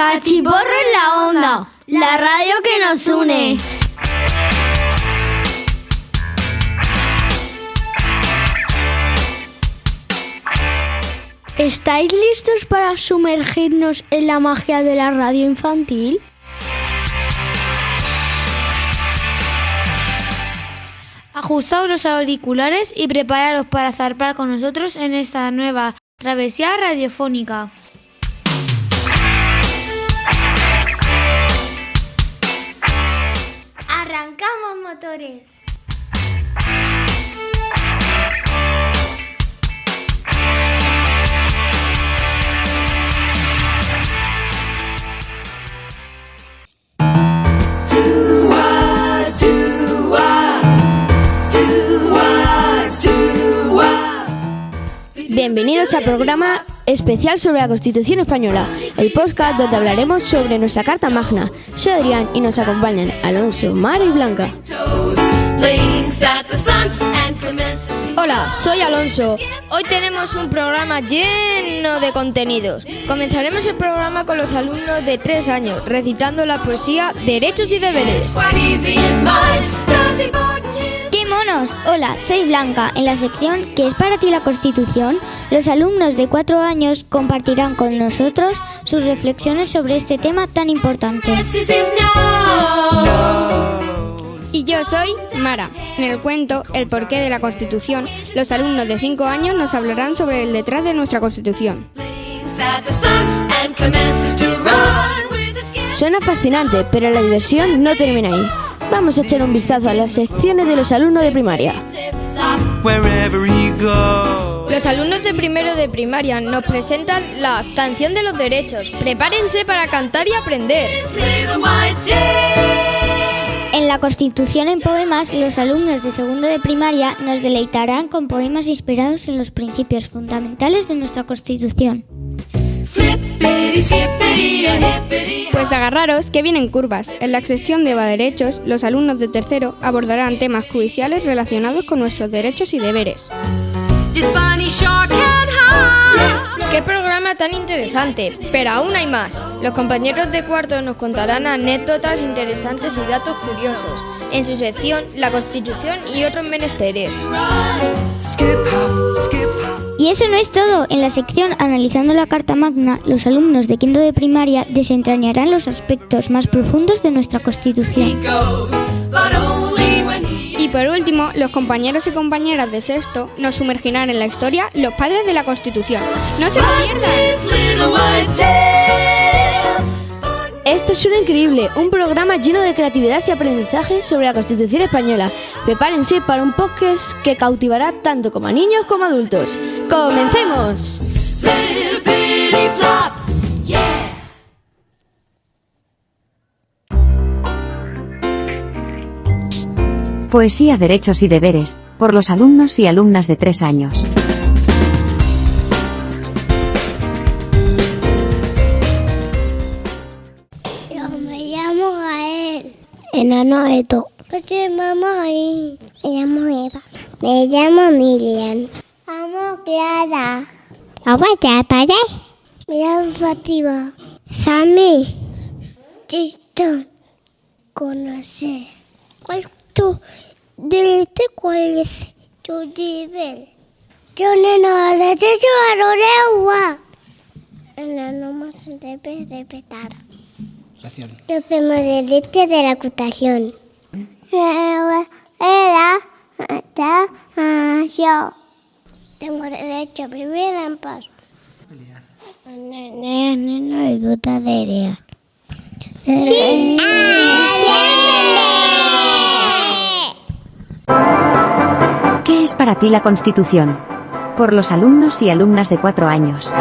Cachiporro en la onda, la radio que nos une. ¿Estáis listos para sumergirnos en la magia de la radio infantil? Ajustaos los auriculares y prepararos para zarpar con nosotros en esta nueva travesía radiofónica. ¡Arrancamos motores! Bienvenidos al programa especial sobre la Constitución Española, el podcast donde hablaremos sobre nuestra Carta Magna. Soy Adrián y nos acompañan Alonso, Mara y Blanca. Hola, soy Alonso. Hoy tenemos un programa lleno de contenidos. Comenzaremos el programa con los alumnos de 3 años, recitando la poesía Derechos y Deberes. ¡Qué monos! Hola, soy Blanca. En la sección ¿Qué es para ti la Constitución?, los alumnos de 4 años compartirán con nosotros sus reflexiones sobre este tema tan importante. Y yo soy Mara. En el cuento El porqué de la Constitución, los alumnos de 5 años nos hablarán sobre el detrás de nuestra Constitución. Suena fascinante, pero la diversión no termina ahí. Vamos a echar un vistazo a las secciones de los alumnos de primaria. Los alumnos de primero de primaria nos presentan la canción de los derechos. Prepárense para cantar y aprender. En la Constitución en poemas, los alumnos de segundo de primaria nos deleitarán con poemas inspirados en los principios fundamentales de nuestra Constitución. Pues agarraros que vienen curvas. En la sección de derechos, los alumnos de tercero abordarán temas cruciales relacionados con nuestros derechos y deberes. ¡Qué programa tan interesante! Pero aún hay más. Los compañeros de cuarto nos contarán anécdotas interesantes y datos curiosos en su sección La Constitución y otros menesteres. Y eso no es todo. En la sección Analizando la Carta Magna, los alumnos de quinto de primaria desentrañarán los aspectos más profundos de nuestra Constitución. Y por último, los compañeros y compañeras de sexto nos sumergirán en la historia Los Padres de la Constitución. ¡No se lo pierdan! Esto suena increíble, un programa lleno de creatividad y aprendizaje sobre la Constitución Española. Prepárense para un podcast que cautivará tanto como a niños como a adultos. ¡Comencemos! Poesía Derechos y Deberes, por los alumnos y alumnas de 3 años. Yo me llamo Gael. Enano Eto. ¿Qué te llamo ahí? Me llamo Eva. Me llamo Miriam. Amo Clara. ¿Aguanta, padre? Me llamo Fátima. Sammy. Listo. Conocer. ¿Cuál es tu derecho? ¿Cuál es tu nivel? Yo no le derecho a la lengua. No más debe respetar. Yo tengo derecho de la Constitución. Yo tengo derecho a vivir en paz. No hay duda de idea. Sí. ¿Qué es para ti la Constitución? Por los alumnos y alumnas de 4 años.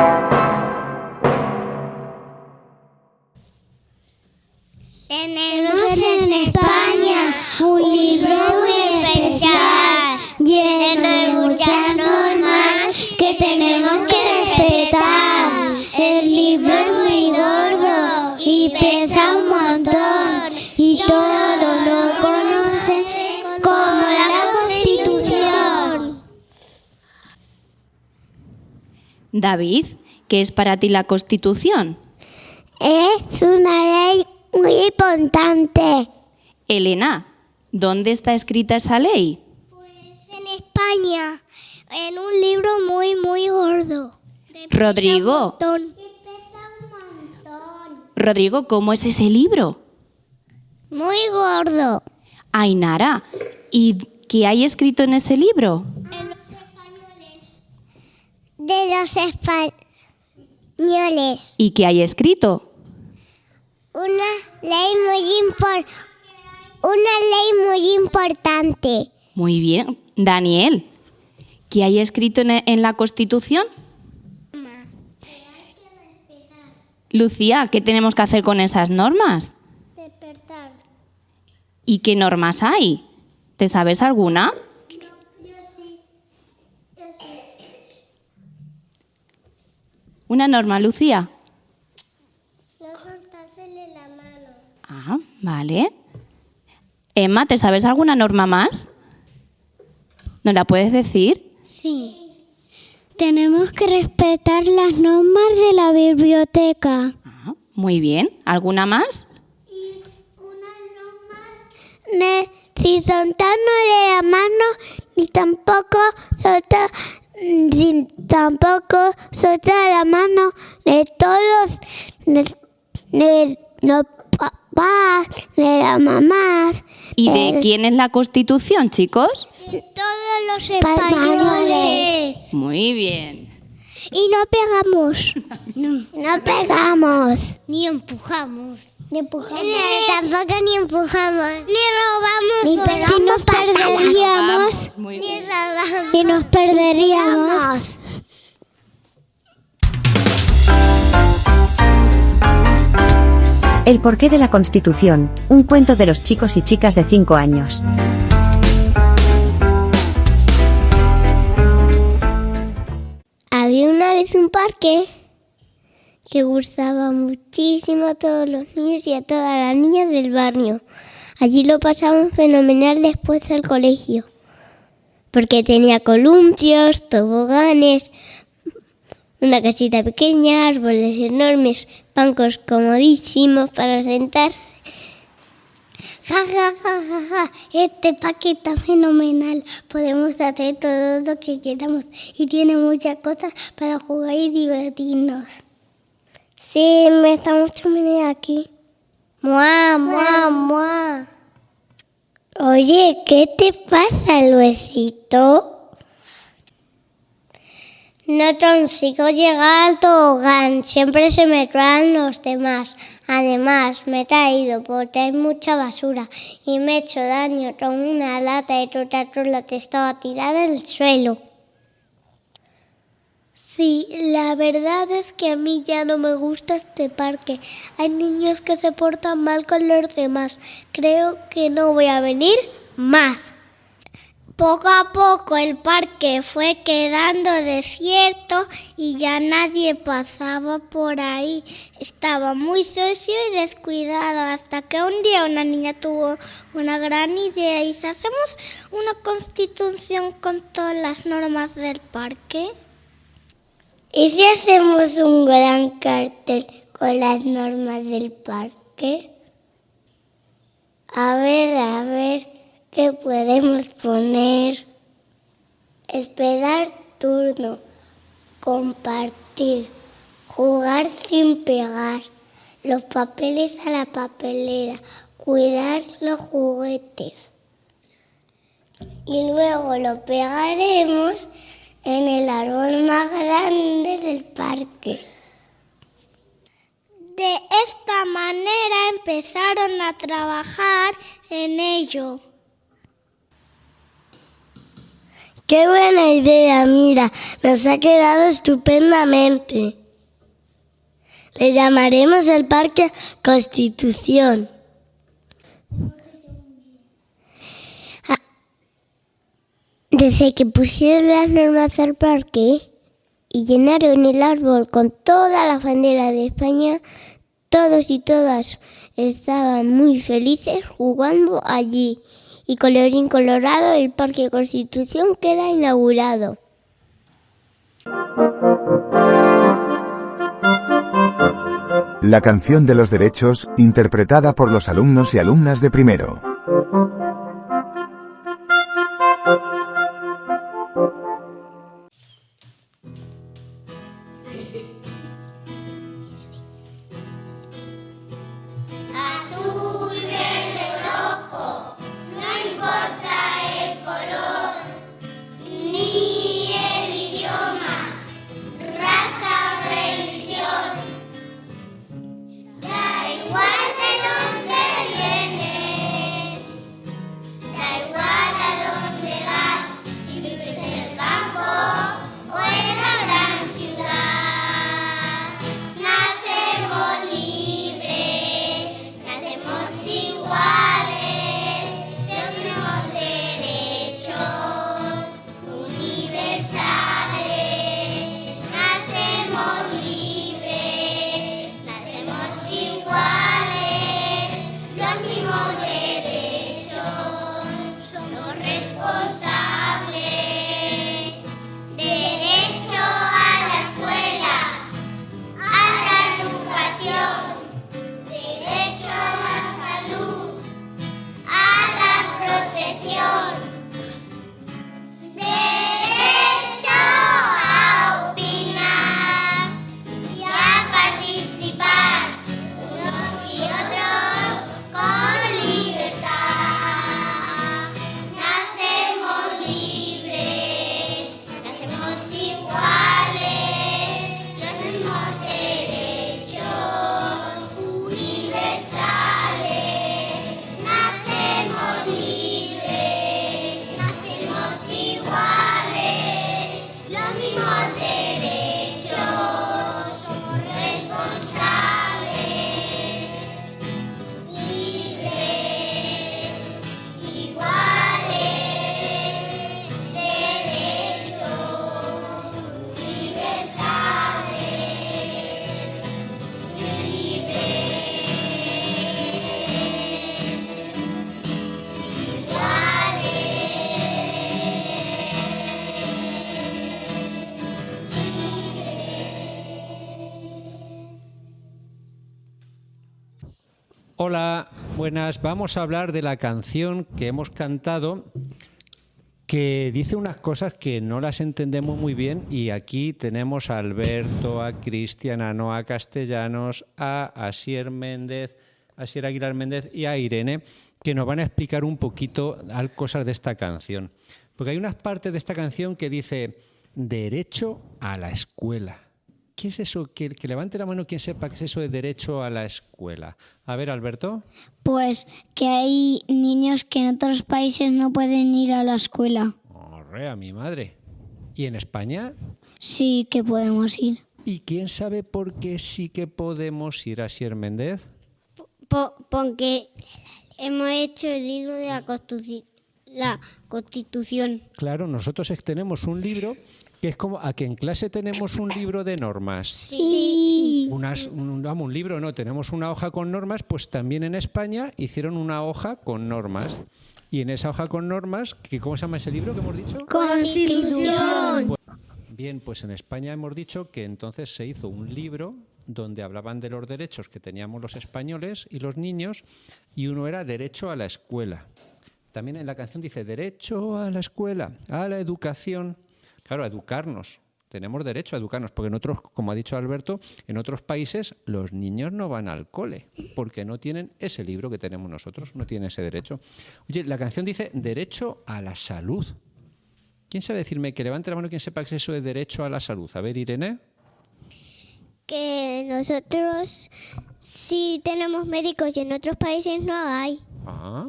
Tenemos en España un libro muy especial, lleno de muchas normas que tenemos que respetar. El libro es muy gordo y pesa un montón y todos lo conocen como la Constitución. David, ¿qué es para ti la Constitución? Es una ley muy importante. Elena, ¿dónde está escrita esa ley? Pues en España, en un libro muy, muy gordo. Rodrigo. Rodrigo, ¿cómo es ese libro? Muy gordo. Ainara, ¿y qué hay escrito en ese libro? De los españoles. ¿Y qué hay escrito? Una ley muy importante. Muy bien. Daniel, ¿qué hay escrito en la Constitución? Lucía, ¿qué tenemos que hacer con esas normas? Despertar. ¿Y qué normas hay? ¿Te sabes alguna? Yo sí. ¿Una norma, Lucía? No soltársele la mano. Ah, vale. Emma, ¿te sabes alguna norma más? ¿No la puedes decir? Sí. Tenemos que respetar las normas de la biblioteca. Ah, muy bien. ¿Alguna más? Y una norma sin soltarnos la mano ni tampoco soltar la mano de todos los papás, de las mamás. ¿Y de quién es la Constitución, chicos? Todos los españoles. Muy bien. Y no pegamos. No pegamos. Ni empujamos. Tampoco ni empujamos. Ni robamos. Ni pegamos. Si nos perderíamos. Muy Ni bien. robamos. Y nos perderíamos. El porqué de la Constitución, un cuento de los chicos y chicas de 5 años. Había una vez un parque que gustaba muchísimo a todos los niños y a todas las niñas del barrio. Allí lo pasaban fenomenal después del colegio, porque tenía columpios, toboganes, una casita pequeña, árboles enormes, bancos comodísimos para sentarse. Ja, ja, ja, ja, ja. Este parque está fenomenal. Podemos hacer todo lo que queramos y tiene muchas cosas para jugar y divertirnos. Sí, me estamos terminando aquí. ¡Mua, mua, mua! Oye, ¿qué te pasa, Luisito? No consigo llegar al tobogán, siempre se me traen los demás. Además, me he caído porque hay mucha basura y me he hecho daño con una lata de Coca-Cola que estaba tirada en el suelo. Sí, la verdad es que a mí ya no me gusta este parque. Hay niños que se portan mal con los demás. Creo que no voy a venir más. Poco a poco el parque fue quedando desierto y ya nadie pasaba por ahí. Estaba muy sucio y descuidado hasta que un día una niña tuvo una gran idea y si hacemos una constitución con todas las normas del parque. ¿Y si hacemos un gran cartel con las normas del parque? A ver, ¿qué podemos poner? Esperar turno, compartir, jugar sin pegar, los papeles a la papelera, cuidar los juguetes. Y luego lo pegaremos en el árbol más grande del parque. De esta manera empezaron a trabajar en ello. ¡Qué buena idea! Mira, nos ha quedado estupendamente. Le llamaremos el Parque Constitución. Desde que pusieron las normas del parque y llenaron el árbol con toda la bandera de España, todos y todas estaban muy felices jugando allí. Y colorín colorado, el Parque Constitución queda inaugurado. La canción de los derechos, interpretada por los alumnos y alumnas de primero. Azul, verde, rojo, no importa el color, ni el idioma, raza o religión. Da igual de dónde vienes, da igual a dónde vas, si vives en el campo o en la gran ciudad. Nacemos libres, nacemos iguales, tenemos derechos universales. Nacemos libres, nacemos iguales, los mismos derechos, somos responsables. Derecho a la escuela, a la educación, derecho a la salud, a la protección, derecho a opinar y a participar unos y otros con libertad. Nacemos libres, nacemos iguales, los mismos derechos universales. Nacemos libres, nacemos iguales, los mismos derechos, somos responsables. Libres, iguales, derechos universales. Hola, buenas. Vamos a hablar de la canción que hemos cantado, que dice unas cosas que no las entendemos muy bien, y aquí tenemos a Alberto, a Cristian, a Noa Castellanos, a Asier Aguilar Méndez y a Irene, que nos van a explicar un poquito cosas de esta canción. Porque hay unas partes de esta canción que dice derecho a la escuela. ¿Qué es eso? Que levante la mano quien sepa qué es eso de derecho a la escuela. A ver, Alberto. Pues que hay niños que en otros países no pueden ir a la escuela. Orrea, mi madre. ¿Y en España? Sí que podemos ir. ¿Y quién sabe por qué sí que podemos ir, Asier Méndez? Porque hemos hecho el libro de la Constitución. Claro, nosotros tenemos un libro que es como a que en clase tenemos un libro de normas. Sí. Un libro, no, tenemos una hoja con normas, pues también en España hicieron una hoja con normas. Y en esa hoja con normas, ¿cómo se llama ese libro que hemos dicho? Constitución. Bien, pues en España hemos dicho que entonces se hizo un libro donde hablaban de los derechos que teníamos los españoles y los niños, y uno era derecho a la escuela. También en la canción dice derecho a la escuela, a la educación. Claro, a educarnos. Tenemos derecho a educarnos, porque en otros, como ha dicho Alberto, en otros países los niños no van al cole, porque no tienen ese libro que tenemos nosotros, no tienen ese derecho. Oye, la canción dice derecho a la salud. ¿Quién sabe decirme, que levante la mano quien sepa que es eso de derecho a la salud? A ver, Irene. Que nosotros sí tenemos médicos y en otros países no hay. Ah,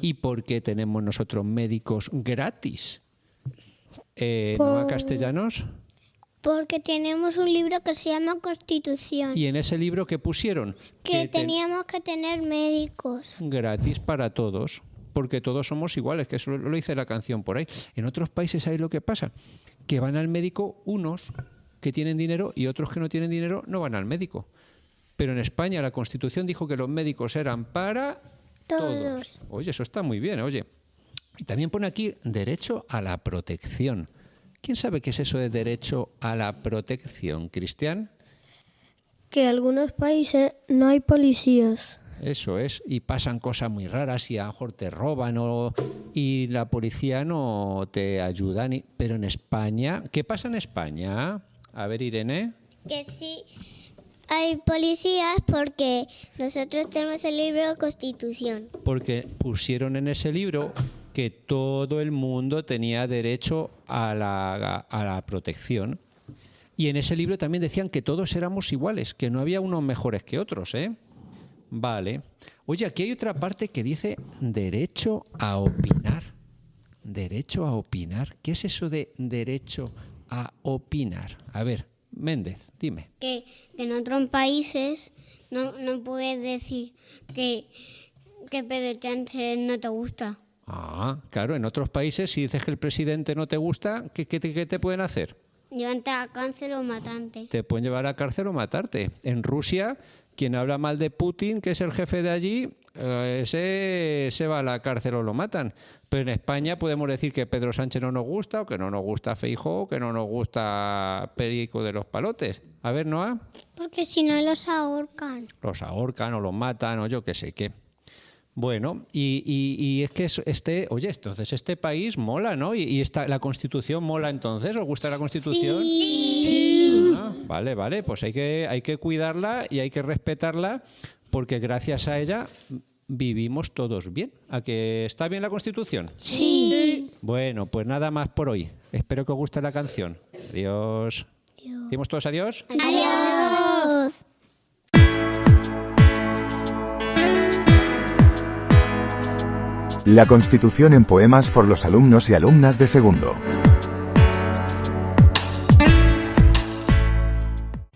¿y por qué tenemos nosotros médicos gratis? Noa Castellanos. Porque tenemos un libro que se llama Constitución. ¿Y en ese libro qué pusieron? Que teníamos que tener médicos. Gratis para todos, porque todos somos iguales, que eso lo dice la canción por ahí. En otros países hay lo que pasa, que van al médico unos que tienen dinero y otros que no tienen dinero no van al médico. Pero en España la Constitución dijo que los médicos eran para todos. Oye, eso está muy bien, oye. Y también pone aquí derecho a la protección. ¿Quién sabe qué es eso de derecho a la protección, Cristian? que en algunos países no hay policías. Eso es, y pasan cosas muy raras y a lo mejor te roban y la policía no te ayuda. Pero en España, ¿qué pasa en España? A ver, Irene. Que sí hay policías porque nosotros tenemos el libro de Constitución. Porque pusieron en ese libro que todo el mundo tenía derecho a la protección. Y en ese libro también decían que todos éramos iguales, que no había unos mejores que otros, ¿eh? Vale. Oye, aquí hay otra parte que dice derecho a opinar. Derecho a opinar. ¿Qué es eso de derecho a opinar? A ver, Méndez, dime. Que en otros países no puedes decir que Pedro Sánchez no te gusta. Ah, claro, en otros países si dices que el presidente no te gusta, ¿qué te pueden hacer? Llevarte a cárcel o matarte. Te pueden llevar a cárcel o matarte. En Rusia, quien habla mal de Putin, que es el jefe de allí, ese se va a la cárcel o lo matan. Pero en España podemos decir que Pedro Sánchez no nos gusta, o que no nos gusta Feijóo, o que no nos gusta Perico de los Palotes. A ver, Noa. Porque si no los ahorcan. Los ahorcan o los matan o yo qué sé qué. Bueno, y es que entonces este país mola, ¿no? Y la Constitución mola entonces. ¿Os gusta la Constitución? Sí. Ah, vale, pues hay que cuidarla y hay que respetarla porque gracias a ella vivimos todos bien. ¿A que está bien la Constitución? Sí. Bueno, pues nada más por hoy. Espero que os guste la canción. Adiós. ¿Decimos todos adiós? Adiós. La Constitución en poemas por los alumnos y alumnas de segundo.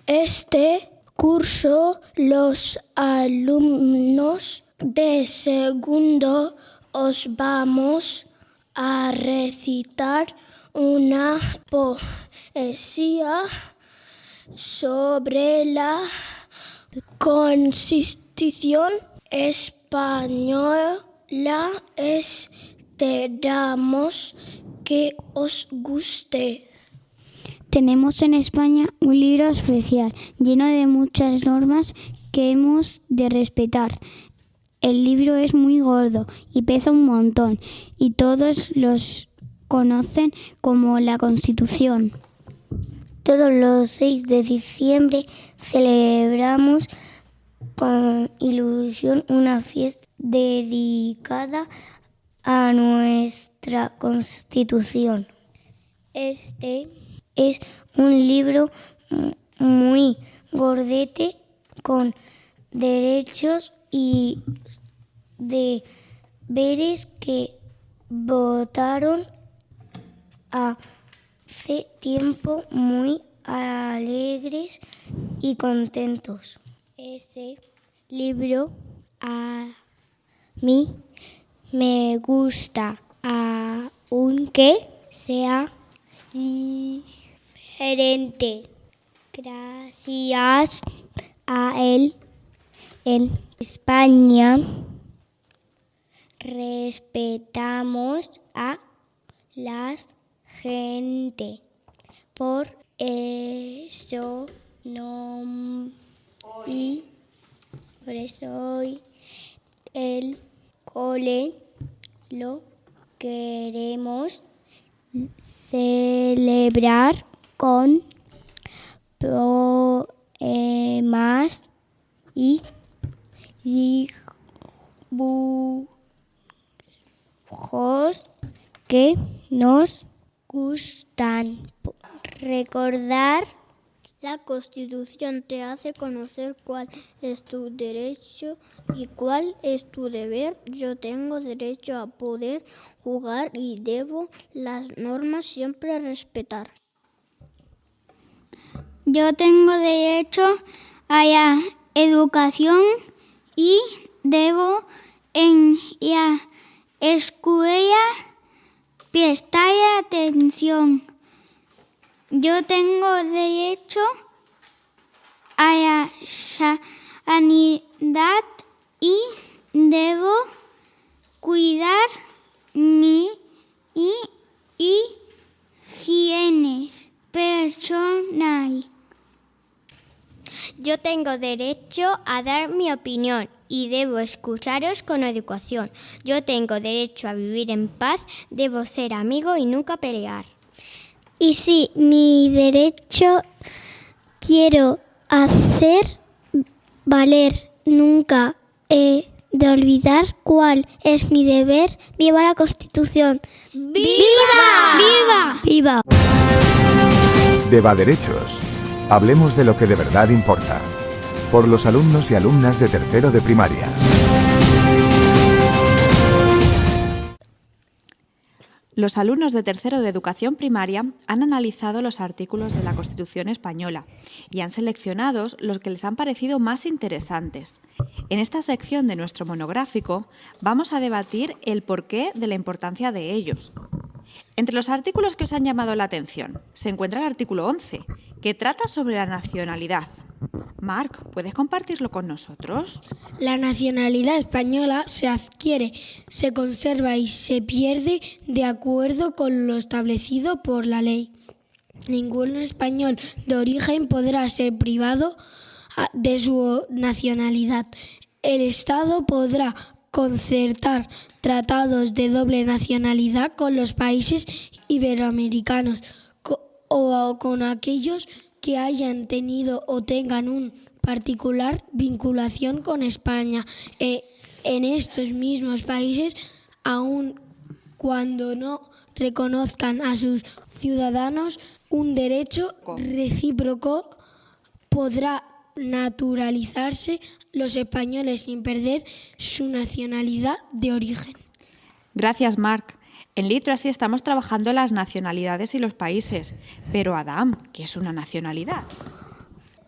Este curso los alumnos de segundo os vamos a recitar una poesía sobre la Constitución española. Esperamos que os guste. Tenemos en España un libro especial lleno de muchas normas que hemos de respetar. El libro es muy gordo y pesa un montón y todos los conocen como la Constitución. Todos los 6 de diciembre celebramos con ilusión una fiesta dedicada a nuestra Constitución. Este es un libro muy gordete con derechos y deberes que votaron hace tiempo muy alegres y contentos. Ese libro a mí me gusta, aunque sea diferente. Gracias a él, en España respetamos a la gente. Por eso hoy el cole lo queremos celebrar con poemas y dibujos que nos gustan. Recordar la Constitución te hace conocer cuál es tu derecho y cuál es tu deber. Yo tengo derecho a poder jugar y debo las normas siempre respetar. Yo tengo derecho a la educación y debo en la escuela prestar atención. Yo tengo derecho a la sanidad y debo cuidar mi higiene personal. Yo tengo derecho a dar mi opinión y debo escucharos con educación. Yo tengo derecho a vivir en paz, debo ser amigo y nunca pelear. Y sí, mi derecho quiero hacer valer, nunca he de olvidar cuál es mi deber. ¡Viva la Constitución! ¡Viva! ¡Viva! ¡Viva! Deba Derechos. Hablemos de lo que de verdad importa. Por los alumnos y alumnas de tercero de primaria. Los alumnos de tercero de educación primaria han analizado los artículos de la Constitución española y han seleccionado los que les han parecido más interesantes. En esta sección de nuestro monográfico vamos a debatir el porqué de la importancia de ellos. Entre los artículos que os han llamado la atención se encuentra el artículo 11, que trata sobre la nacionalidad. Marc, ¿puedes compartirlo con nosotros? La nacionalidad española se adquiere, se conserva y se pierde de acuerdo con lo establecido por la ley. Ningún español de origen podrá ser privado de su nacionalidad. El Estado podrá concertar tratados de doble nacionalidad con los países iberoamericanos o con aquellos que hayan tenido o tengan una particular vinculación con España. En estos mismos países, aun cuando no reconozcan a sus ciudadanos un derecho recíproco, podrá naturalizarse los españoles sin perder su nacionalidad de origen. Gracias, Marc. En Literacy estamos trabajando las nacionalidades y los países. Pero, Adam, ¿qué es una nacionalidad?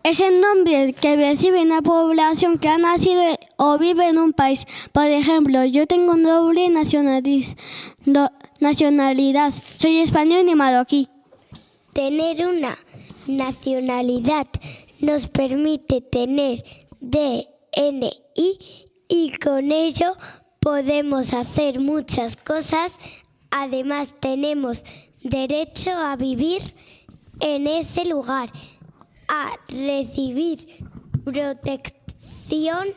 Es el nombre que recibe una población que ha nacido o vive en un país. Por ejemplo, yo tengo un doble nacionalidad. Soy español y marroquí. Tener una nacionalidad nos permite tener DNI y con ello podemos hacer muchas cosas. Además, tenemos derecho a vivir en ese lugar, a recibir protección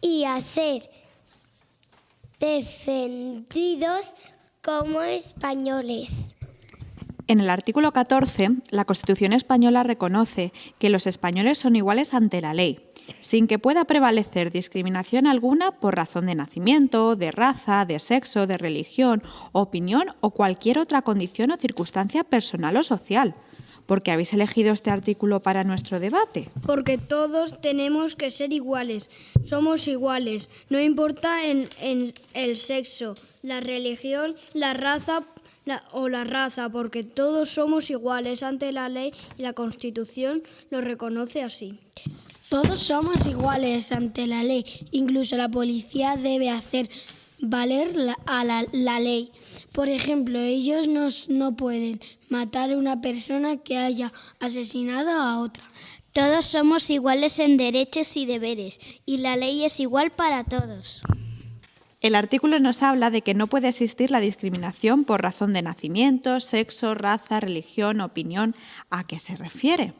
y a ser defendidos como españoles. En el artículo 14, la Constitución española reconoce que los españoles son iguales ante la ley, sin que pueda prevalecer discriminación alguna por razón de nacimiento, de raza, de sexo, de religión, opinión o cualquier otra condición o circunstancia personal o social. ¿Por qué habéis elegido este artículo para nuestro debate? Porque todos tenemos que ser iguales, somos iguales, no importa en el sexo, la religión, la raza o la raza, porque todos somos iguales ante la ley y la Constitución lo reconoce así. Todos somos iguales ante la ley, incluso la policía debe hacer valer la ley. Por ejemplo, ellos no pueden matar a una persona que haya asesinado a otra. Todos somos iguales en derechos y deberes, y la ley es igual para todos. El artículo nos habla de que no puede existir la discriminación por razón de nacimiento, sexo, raza, religión, opinión. ¿A qué se refiere?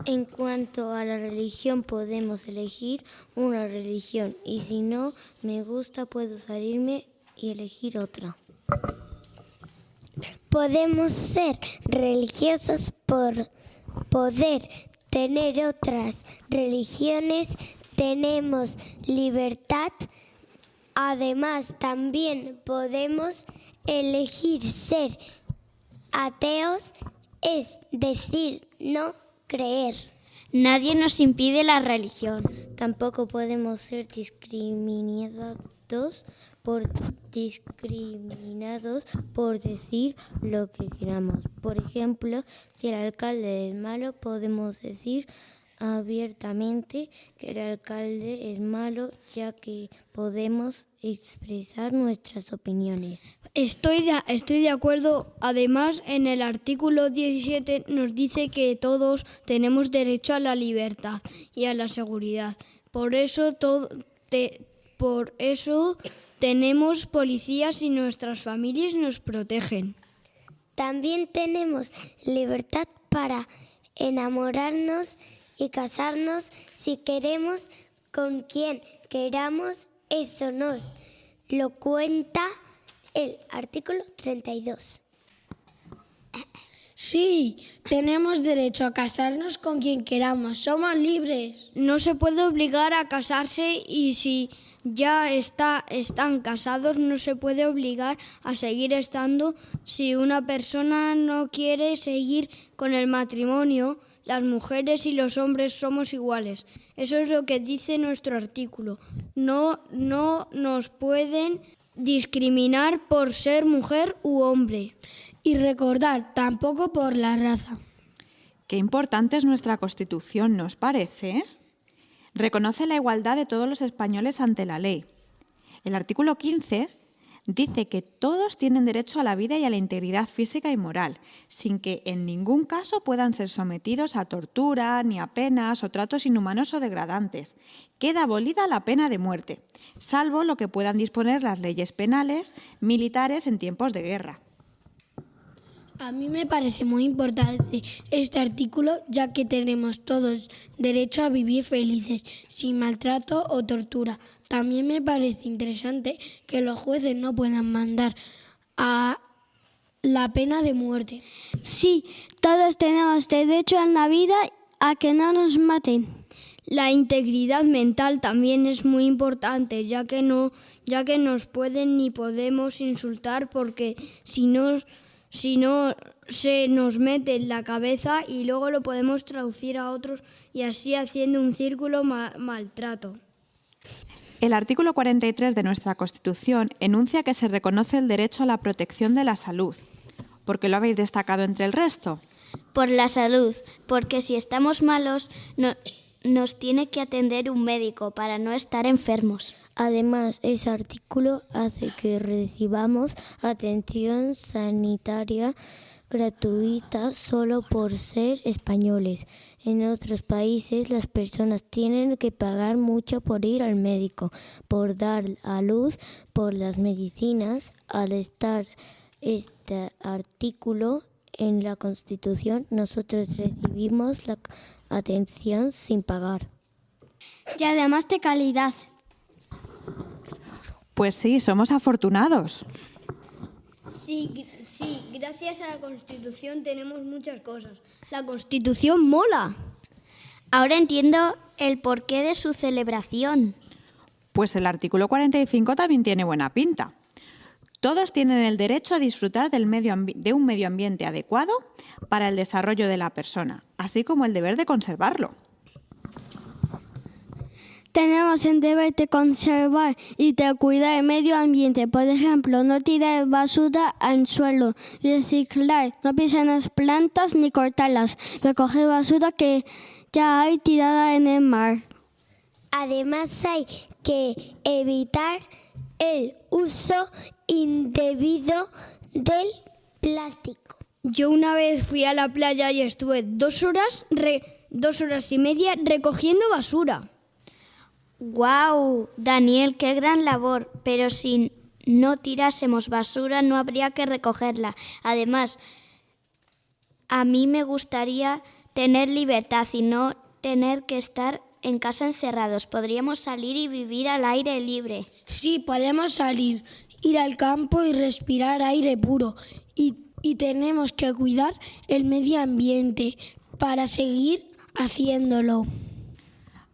En cuanto a la religión, podemos elegir una religión y si no me gusta puedo salirme y elegir otra. Podemos ser religiosos por poder tener otras religiones, tenemos libertad. Además, también podemos elegir ser ateos, es decir, no creer. Nadie nos impide la religión. Tampoco podemos ser discriminados por decir lo que queramos. Por ejemplo, si el alcalde es malo, podemos decir abiertamente que el alcalde es malo, ya que podemos expresar nuestras opiniones. Estoy de acuerdo. Además, en el artículo 17 nos dice que todos tenemos derecho a la libertad y a la seguridad. Por eso tenemos policías y nuestras familias nos protegen. También tenemos libertad para enamorarnos y casarnos si queremos con quien queramos. Eso nos lo cuenta el artículo 32. Sí, tenemos derecho a casarnos con quien queramos. Somos libres. No se puede obligar a casarse y si ya están casados no se puede obligar a seguir estando. Si una persona no quiere seguir con el matrimonio, las mujeres y los hombres somos iguales. Eso es lo que dice nuestro artículo. No nos pueden discriminar por ser mujer u hombre. Y recordar, tampoco por la raza. Qué importante es nuestra Constitución, ¿nos parece? Reconoce la igualdad de todos los españoles ante la ley. El artículo 15 dice que todos tienen derecho a la vida y a la integridad física y moral, sin que en ningún caso puedan ser sometidos a tortura, ni a penas o tratos inhumanos o degradantes. Queda abolida la pena de muerte, salvo lo que puedan disponer las leyes penales militares en tiempos de guerra. A mí me parece muy importante este artículo, ya que tenemos todos derecho a vivir felices, sin maltrato o tortura. También me parece interesante que los jueces no puedan mandar a la pena de muerte. Sí, todos tenemos derecho a la vida, a que no nos maten. La integridad mental también es muy importante, ya que no nos pueden ni podemos insultar, porque si no se nos mete en la cabeza y luego lo podemos traducir a otros y así haciendo un círculo maltrato. El artículo 43 de nuestra Constitución enuncia que se reconoce el derecho a la protección de la salud. ¿Por qué lo habéis destacado entre el resto? Por la salud, porque si estamos malos nos tiene que atender un médico para no estar enfermos. Además, ese artículo hace que recibamos atención sanitaria gratuita solo por ser españoles. En otros países las personas tienen que pagar mucho por ir al médico, por dar a luz, por las medicinas. Al estar este artículo en la Constitución, nosotros recibimos la atención sin pagar. Y además de calidad. Pues sí, somos afortunados. Sí, gracias a la Constitución tenemos muchas cosas. La Constitución mola. Ahora entiendo el porqué de su celebración. Pues el artículo 45 también tiene buena pinta. Todos tienen el derecho a disfrutar de un medio ambiente adecuado para el desarrollo de la persona, así como el deber de conservarlo. Tenemos el deber de conservar y de cuidar el medio ambiente. Por ejemplo, no tirar basura al suelo, reciclar, no pisar las plantas ni cortarlas, recoger basura que ya hay tirada en el mar. Además, hay que evitar el uso indebido del plástico. Yo una vez fui a la playa y estuve 2 horas y media recogiendo basura. ¡Guau! Daniel, qué gran labor. Pero si no tirásemos basura no habría que recogerla. Además, a mí me gustaría tener libertad y no tener que estar en casa encerrados. Podríamos salir y vivir al aire libre. Sí, podemos salir, ir al campo y respirar aire puro. Y tenemos que cuidar el medio ambiente para seguir haciéndolo.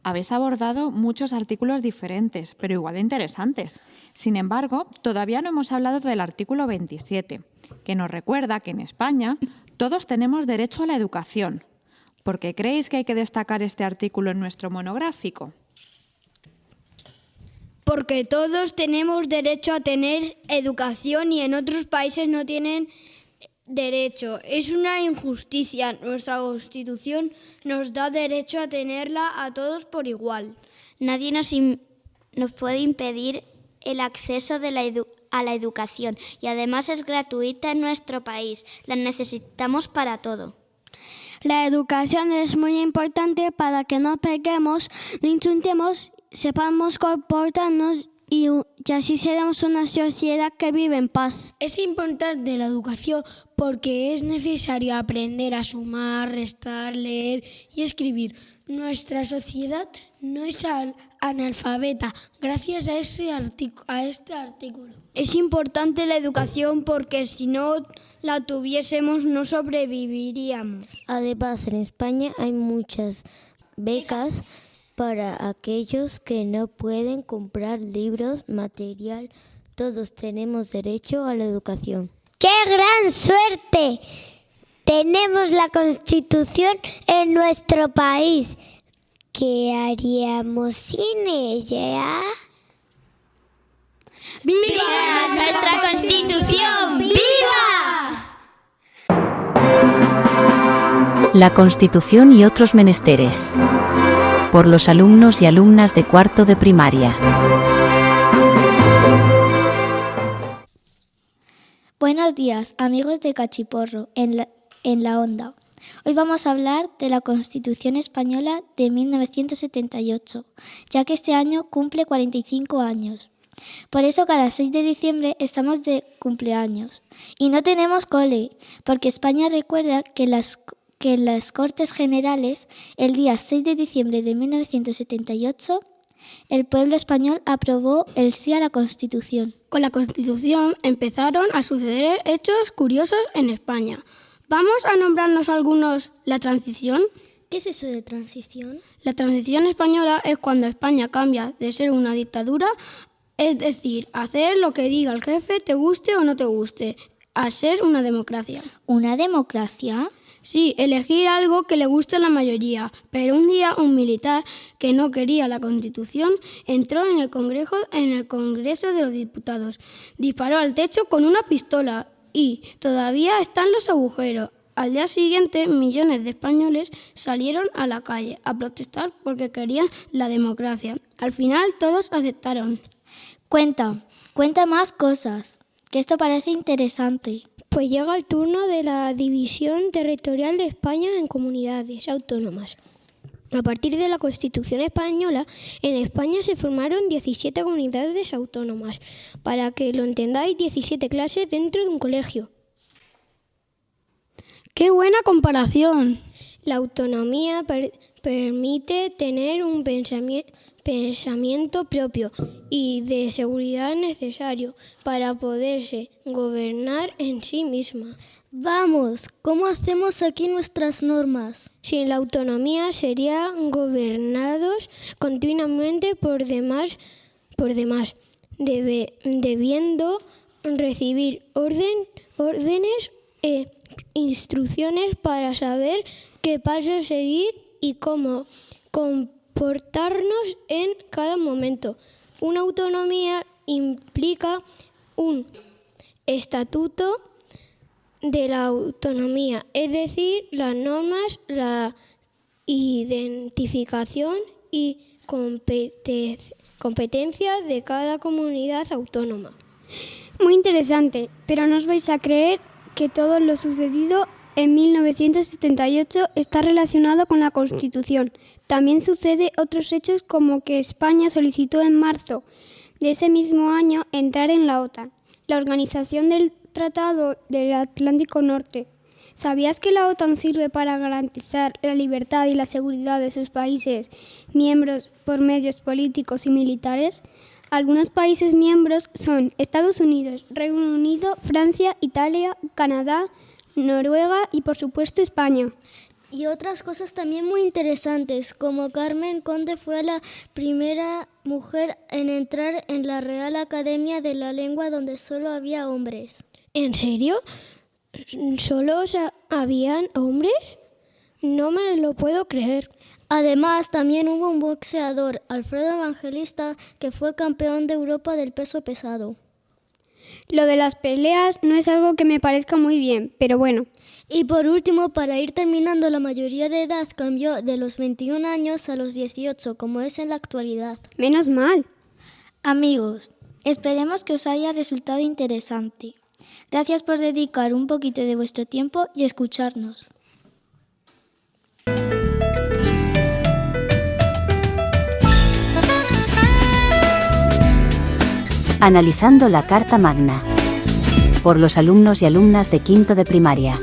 Habéis abordado muchos artículos diferentes, pero igual de interesantes. Sin embargo, todavía no hemos hablado del artículo 27, que nos recuerda que en España todos tenemos derecho a la educación. ¿Por qué creéis que hay que destacar este artículo en nuestro monográfico? Porque todos tenemos derecho a tener educación y en otros países no tienen derecho. Es una injusticia. Nuestra Constitución nos da derecho a tenerla a todos por igual. Nadie nos puede impedir el acceso a la educación y además es gratuita en nuestro país. La necesitamos para todo. La educación es muy importante para que no peguemos, no insultemos, sepamos comportarnos y así seremos una sociedad que vive en paz. Es importante la educación porque es necesario aprender a sumar, restar, leer y escribir. Nuestra sociedad no es analfabeta gracias a este artículo. Es importante la educación porque si no la tuviésemos no sobreviviríamos. Además, en España hay muchas becas para aquellos que no pueden comprar libros, material. Todos tenemos derecho a la educación. ¡Qué gran suerte! Tenemos la Constitución en nuestro país. ¿Qué haríamos sin ella? ¡Viva nuestra Constitución! ¡Viva! La Constitución y otros menesteres. Por los alumnos y alumnas de cuarto de primaria. Buenos días, amigos de Cachiporro, en la Onda. Hoy vamos a hablar de la Constitución Española de 1978, ya que este año cumple 45 años. Por eso cada 6 de diciembre estamos de cumpleaños. Y no tenemos cole, porque España recuerda que en las Cortes Generales, el día 6 de diciembre de 1978, el pueblo español aprobó el sí a la Constitución. Con la Constitución empezaron a suceder hechos curiosos en España. Vamos a nombrarnos algunos. La transición. ¿Qué es eso de transición? La transición española es cuando España cambia de ser una dictadura, es decir, hacer lo que diga el jefe, te guste o no te guste, a ser una democracia. ¿Una democracia? Sí, elegir algo que le guste a la mayoría, pero un día un militar que no quería la Constitución entró en el Congreso de los Diputados, disparó al techo con una pistola y todavía están los agujeros. Al día siguiente, millones de españoles salieron a la calle a protestar porque querían la democracia. Al final todos aceptaron. Cuenta más cosas, que esto parece interesante. Pues llega el turno de la división territorial de España en comunidades autónomas. A partir de la Constitución española, en España se formaron 17 comunidades autónomas. Para que lo entendáis, 17 clases dentro de un colegio. ¡Qué buena comparación! La autonomía permite tener un pensamiento propio y de seguridad necesario para poderse gobernar en sí misma. Vamos, ¿cómo hacemos aquí nuestras normas? Sin la autonomía serían gobernados continuamente por demás, debiendo recibir órdenes e instrucciones para saber qué paso seguir y cómo comportarnos en cada momento. Una autonomía implica un estatuto de la autonomía, es decir, las normas, la identificación y competencia de cada comunidad autónoma. Muy interesante, pero no os vais a creer que todo lo sucedido en 1978 está relacionado con la Constitución. También sucede otros hechos como que España solicitó en marzo de ese mismo año entrar en la OTAN, la Organización del Tratado del Atlántico Norte. ¿Sabías que la OTAN sirve para garantizar la libertad y la seguridad de sus países miembros por medios políticos y militares? Algunos países miembros son Estados Unidos, Reino Unido, Francia, Italia, Canadá, Noruega y por supuesto España. Y otras cosas también muy interesantes, como Carmen Conde fue la primera mujer en entrar en la Real Academia de la Lengua donde solo había hombres. ¿En serio? ¿Solo habían hombres? No me lo puedo creer. Además, también hubo un boxeador, Alfredo Evangelista, que fue campeón de Europa del peso pesado. Lo de las peleas no es algo que me parezca muy bien, pero bueno. Y por último, para ir terminando, la mayoría de edad cambió de los 21 años a los 18, como es en la actualidad. Menos mal. Amigos, esperemos que os haya resultado interesante. Gracias por dedicar un poquito de vuestro tiempo y escucharnos. Analizando la Carta Magna. Por los alumnos y alumnas de quinto de primaria.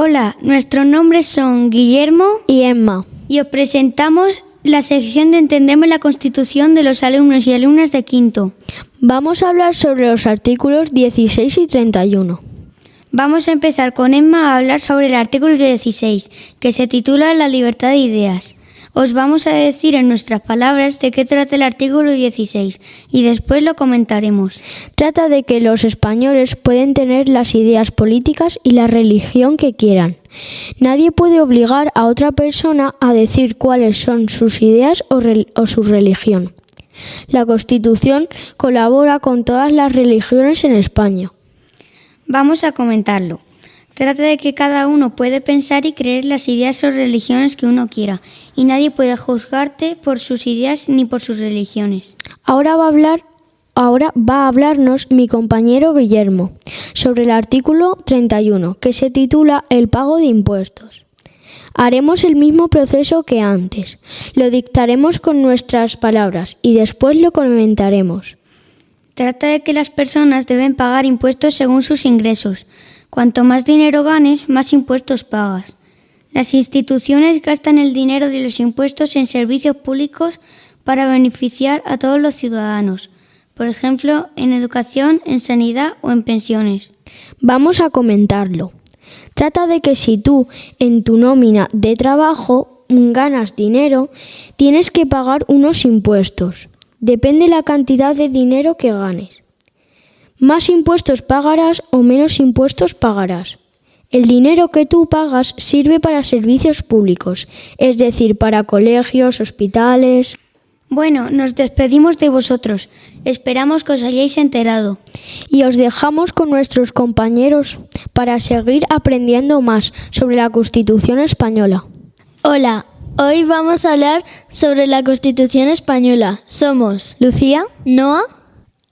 Hola, nuestros nombres son Guillermo y Emma. Y os presentamos la sección de Entendemos la Constitución de los alumnos y alumnas de quinto. Vamos a hablar sobre los artículos 16 y 31. Vamos a empezar con Emma a hablar sobre el artículo 16, que se titula La libertad de ideas. Os vamos a decir en nuestras palabras de qué trata el artículo 16 y después lo comentaremos. Trata de que los españoles pueden tener las ideas políticas y la religión que quieran. Nadie puede obligar a otra persona a decir cuáles son sus ideas o su religión. La Constitución colabora con todas las religiones en España. Vamos a comentarlo. Trata de que cada uno puede pensar y creer las ideas o religiones que uno quiera, y nadie puede juzgarte por sus ideas ni por sus religiones. Ahora va a hablarnos mi compañero Guillermo sobre el artículo 31, que se titula El pago de impuestos. Haremos el mismo proceso que antes. Lo dictaremos con nuestras palabras y después lo comentaremos. Trata de que las personas deben pagar impuestos según sus ingresos. Cuanto más dinero ganes, más impuestos pagas. Las instituciones gastan el dinero de los impuestos en servicios públicos para beneficiar a todos los ciudadanos. Por ejemplo, en educación, en sanidad o en pensiones. Vamos a comentarlo. Trata de que si tú en tu nómina de trabajo ganas dinero, tienes que pagar unos impuestos. Depende la cantidad de dinero que ganes. Más impuestos pagarás o menos impuestos pagarás. El dinero que tú pagas sirve para servicios públicos, es decir, para colegios, hospitales. Bueno, nos despedimos de vosotros. Esperamos que os hayáis enterado. Y os dejamos con nuestros compañeros para seguir aprendiendo más sobre la Constitución española. Hola, hoy vamos a hablar sobre la Constitución española. Somos Lucía, Noa.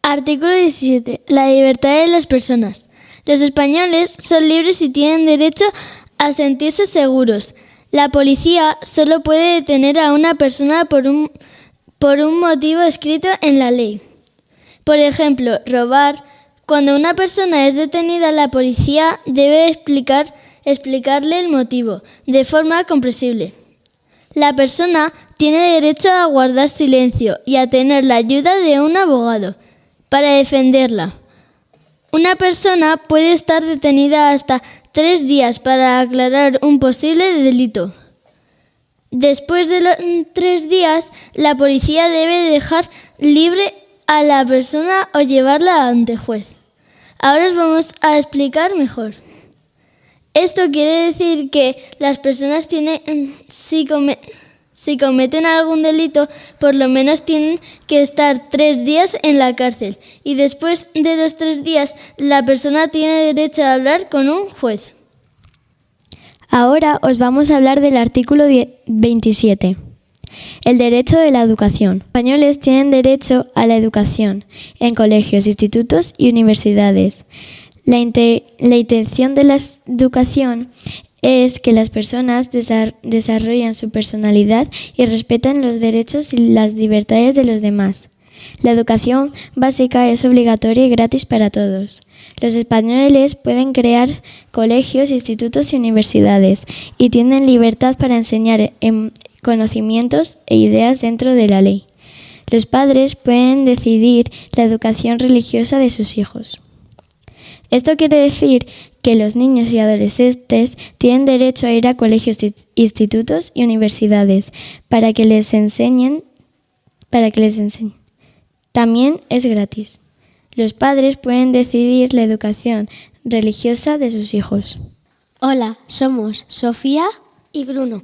Artículo 17. La libertad de las personas. Los españoles son libres y tienen derecho a sentirse seguros. La policía solo puede detener a una persona por un motivo escrito en la ley. Por ejemplo, robar. Cuando una persona es detenida, la policía debe explicarle el motivo, de forma comprensible. La persona tiene derecho a guardar silencio y a tener la ayuda de un abogado para defenderla. Una persona puede estar detenida hasta 3 días para aclarar un posible delito. Después de los 3 días, la policía debe dejar libre a la persona o llevarla ante juez. Ahora os vamos a explicar mejor. Esto quiere decir que las personas tienen, si cometen algún delito, por lo menos tienen que estar 3 días en la cárcel. Y después de los 3 días, la persona tiene derecho a hablar con un juez. Ahora os vamos a hablar del artículo 27. El derecho de la educación. Los españoles tienen derecho a la educación en colegios, institutos y universidades. La intención de la educación es que las personas desarrollen su personalidad y respeten los derechos y las libertades de los demás. La educación básica es obligatoria y gratis para todos. Los españoles pueden crear colegios, institutos y universidades y tienen libertad para enseñar conocimientos e ideas dentro de la ley. Los padres pueden decidir la educación religiosa de sus hijos. Esto quiere decir que los niños y adolescentes tienen derecho a ir a colegios, institutos y universidades para que les enseñen. También es gratis. Los padres pueden decidir la educación religiosa de sus hijos. Hola, somos Sofía y Bruno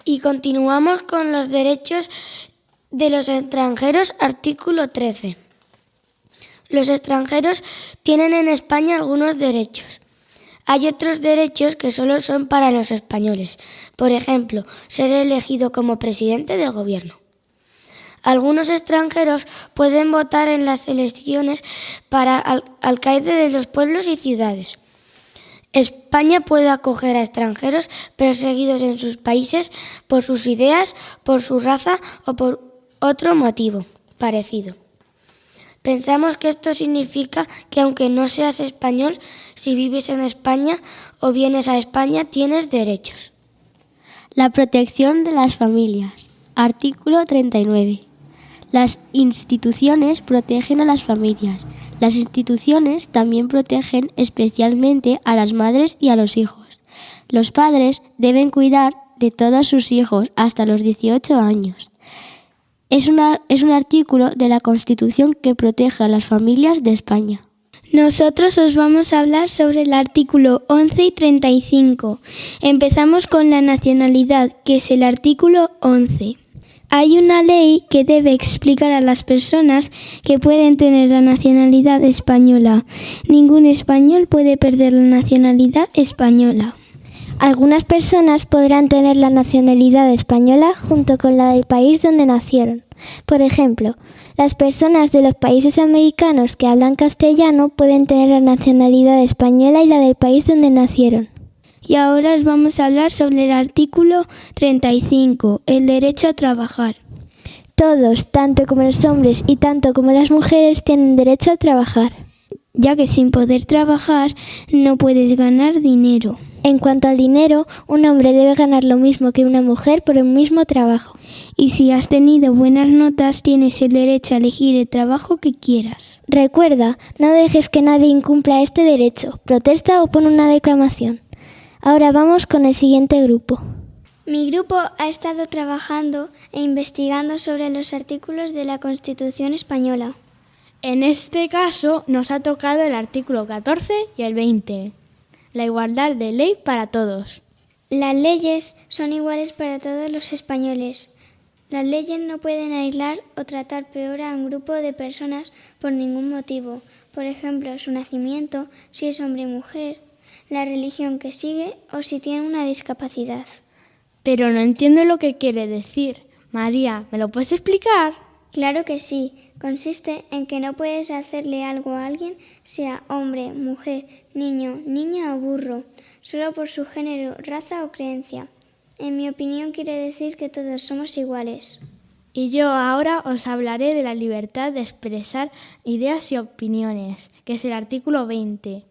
y continuamos con los derechos de los extranjeros, artículo 13. Los extranjeros tienen en España algunos derechos. Hay otros derechos que solo son para los españoles. Por ejemplo, ser elegido como presidente del gobierno. Algunos extranjeros pueden votar en las elecciones para alcaide de los pueblos y ciudades. España puede acoger a extranjeros perseguidos en sus países por sus ideas, por su raza o por otro motivo parecido. Pensamos que esto significa que aunque no seas español, si vives en España o vienes a España, tienes derechos. La protección de las familias. Artículo 39. Las instituciones protegen a las familias. Las instituciones también protegen especialmente a las madres y a los hijos. Los padres deben cuidar de todos sus hijos hasta los 18 años. Es un artículo de la Constitución que protege a las familias de España. Nosotros os vamos a hablar sobre el artículo 11 y 35. Empezamos con la nacionalidad, que es el artículo 11. Hay una ley que debe explicar a las personas que pueden tener la nacionalidad española. Ningún español puede perder la nacionalidad española. Algunas personas podrán tener la nacionalidad española junto con la del país donde nacieron. Por ejemplo, las personas de los países americanos que hablan castellano pueden tener la nacionalidad española y la del país donde nacieron. Y ahora os vamos a hablar sobre el artículo 35, el derecho a trabajar. Todos, tanto como los hombres y tanto como las mujeres, tienen derecho a trabajar, ya que sin poder trabajar no puedes ganar dinero. En cuanto al dinero, un hombre debe ganar lo mismo que una mujer por el mismo trabajo. Y si has tenido buenas notas, tienes el derecho a elegir el trabajo que quieras. Recuerda, no dejes que nadie incumpla este derecho. Protesta o pon una declamación. Ahora vamos con el siguiente grupo. Mi grupo ha estado trabajando e investigando sobre los artículos de la Constitución española. En este caso nos ha tocado el artículo 14 y el 20. La igualdad de ley para todos. Las leyes son iguales para todos los españoles. Las leyes no pueden aislar o tratar peor a un grupo de personas por ningún motivo. Por ejemplo, su nacimiento, si es hombre o mujer, la religión que sigue o si tiene una discapacidad. Pero no entiendo lo que quiere decir. María, ¿me lo puedes explicar? Claro que sí. Consiste en que no puedes hacerle algo a alguien, sea hombre, mujer, niño, niña o burro, solo por su género, raza o creencia. En mi opinión quiere decir que todos somos iguales. Y yo ahora os hablaré de la libertad de expresar ideas y opiniones, que es el artículo 20.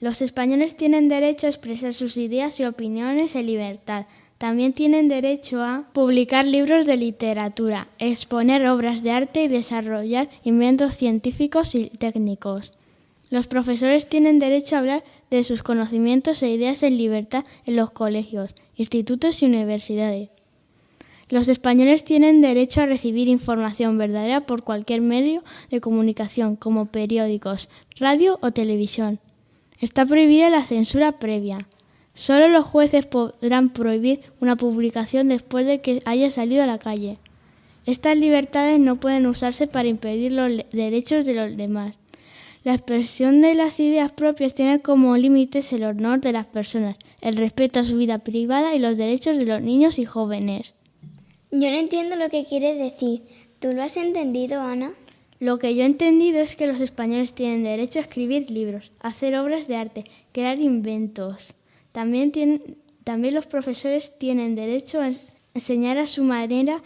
Los españoles tienen derecho a expresar sus ideas y opiniones en libertad. También tienen derecho a publicar libros de literatura, exponer obras de arte y desarrollar inventos científicos y técnicos. Los profesores tienen derecho a hablar de sus conocimientos e ideas en libertad en los colegios, institutos y universidades. Los españoles tienen derecho a recibir información verdadera por cualquier medio de comunicación, como periódicos, radio o televisión. Está prohibida la censura previa. Solo los jueces podrán prohibir una publicación después de que haya salido a la calle. Estas libertades no pueden usarse para impedir los derechos de los demás. La expresión de las ideas propias tiene como límites el honor de las personas, el respeto a su vida privada y los derechos de los niños y jóvenes. Yo no entiendo lo que quiere decir. ¿Tú lo has entendido, Ana? Lo que yo he entendido es que los españoles tienen derecho a escribir libros, a hacer obras de arte, crear inventos. También los profesores tienen derecho a enseñar a su manera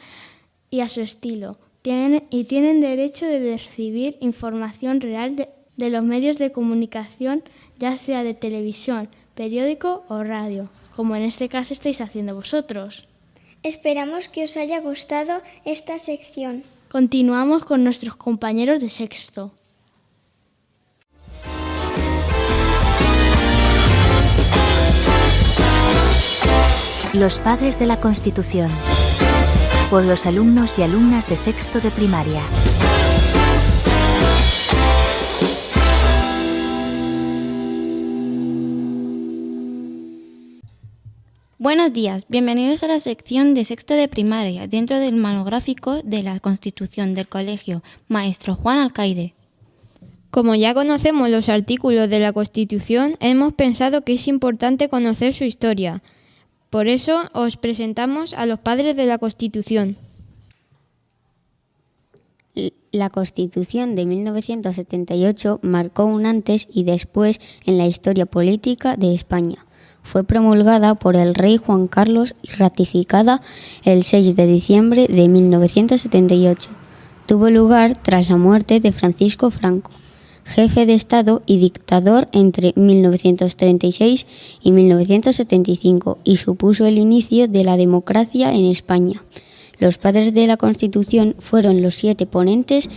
y a su estilo. Tienen derecho de recibir información real de los medios de comunicación, ya sea de televisión, periódico o radio, como en este caso estáis haciendo vosotros. Esperamos que os haya gustado esta sección. Continuamos con nuestros compañeros de sexto. Los padres de la Constitución. Por los alumnos y alumnas de sexto de primaria. Buenos días, bienvenidos a la sección de sexto de primaria dentro del monográfico de la Constitución del Colegio Maestro Juan Alcaide. Como ya conocemos los artículos de la Constitución, hemos pensado que es importante conocer su historia. Por eso os presentamos a los padres de la Constitución. La Constitución de 1978 marcó un antes y después en la historia política de España. Fue promulgada por el rey Juan Carlos y ratificada el 6 de diciembre de 1978. tuvo lugar tras la muerte de Francisco Franco, jefe de Estado y dictador entre 1936 y 1975, y supuso el inicio de la democracia en España. Los padres de la Constitución fueron los 7 ponentes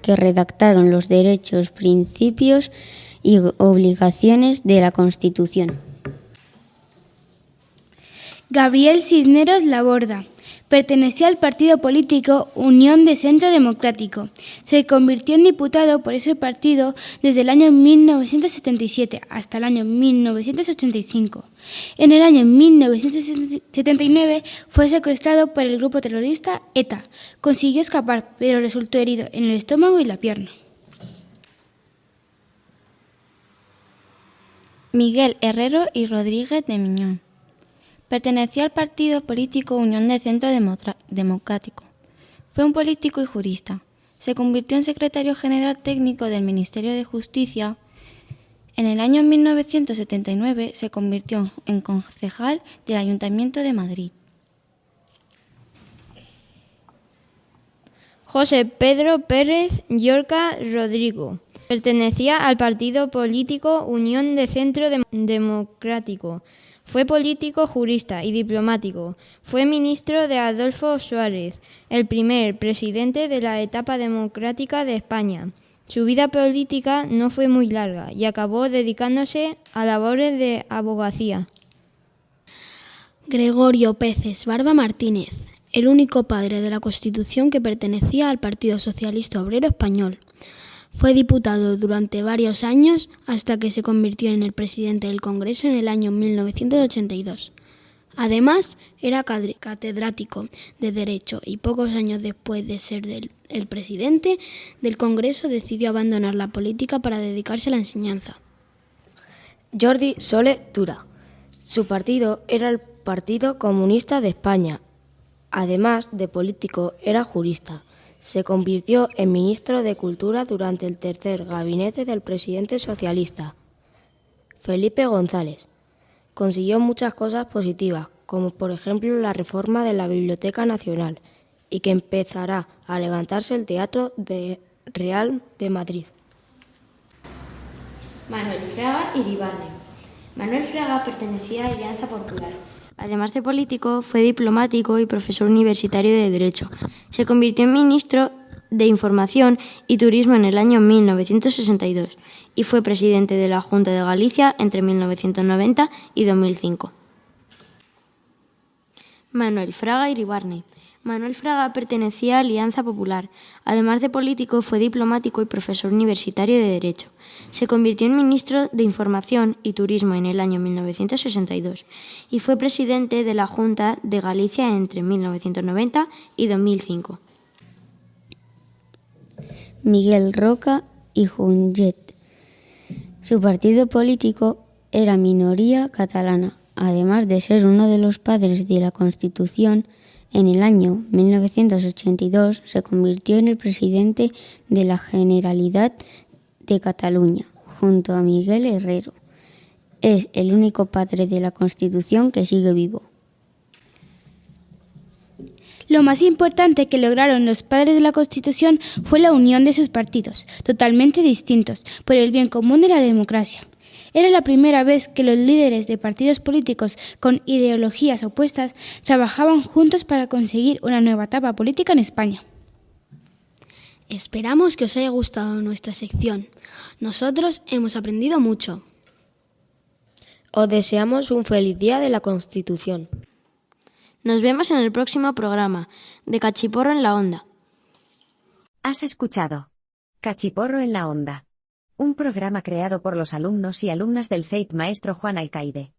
que redactaron los derechos, principios y obligaciones de la Constitución. Gabriel Cisneros Laborda. Pertenecía al partido político Unión de Centro Democrático. Se convirtió en diputado por ese partido desde el año 1977 hasta el año 1985. En el año 1979 fue secuestrado por el grupo terrorista ETA. Consiguió escapar, pero resultó herido en el estómago y la pierna. Miguel Herrero y Rodríguez de Miñón. Pertenecía al partido político Unión de Centro Democrático. Fue un político y jurista. Se convirtió en secretario general técnico del Ministerio de Justicia. En el año 1979 se convirtió en concejal del Ayuntamiento de Madrid. José Pedro Pérez Llorca Rodrigo. Pertenecía al partido político Unión de Centro Democrático. Fue político, jurista y diplomático. Fue ministro de Adolfo Suárez, el primer presidente de la etapa democrática de España. Su vida política no fue muy larga y acabó dedicándose a labores de abogacía. Gregorio Peces Barba Martínez, el único padre de la Constitución que pertenecía al Partido Socialista Obrero Español. Fue diputado durante varios años hasta que se convirtió en el presidente del Congreso en el año 1982. Además, era catedrático de Derecho y pocos años después de ser el presidente del Congreso decidió abandonar la política para dedicarse a la enseñanza. Jordi Soler Tura. Su partido era el Partido Comunista de España. Además de político, era jurista. Se convirtió en ministro de Cultura durante el tercer gabinete del presidente socialista, Felipe González. Consiguió muchas cosas positivas, como por ejemplo la reforma de la Biblioteca Nacional, y que empezará a levantarse el Teatro Real de Madrid. Manuel Fraga Iribarne. Manuel Fraga pertenecía a Alianza Popular. Además de político, fue diplomático y profesor universitario de Derecho. Se convirtió en ministro de Información y Turismo en el año 1962 y fue presidente de la Junta de Galicia entre 1990 y 2005. Manuel Fraga Iribarne. Manuel Fraga pertenecía a Alianza Popular. Además de político, fue diplomático y profesor universitario de Derecho. Se convirtió en ministro de Información y Turismo en el año 1962 y fue presidente de la Junta de Galicia entre 1990 y 2005. Miguel Roca y Junget. Su partido político era minoría catalana. Además de ser uno de los padres de la Constitución, en el año 1982 se convirtió en el presidente de la Generalitat de Cataluña, junto a Miguel Herrero. Es el único padre de la Constitución que sigue vivo. Lo más importante que lograron los padres de la Constitución fue la unión de sus partidos, totalmente distintos, por el bien común de la democracia. Era la primera vez que los líderes de partidos políticos con ideologías opuestas trabajaban juntos para conseguir una nueva etapa política en España. Esperamos que os haya gustado nuestra sección. Nosotros hemos aprendido mucho. Os deseamos un feliz día de la Constitución. Nos vemos en el próximo programa de Cachiporro en la Onda. Has escuchado Cachiporro en la Onda, un programa creado por los alumnos y alumnas del CEIP Maestro Juan Alcaide.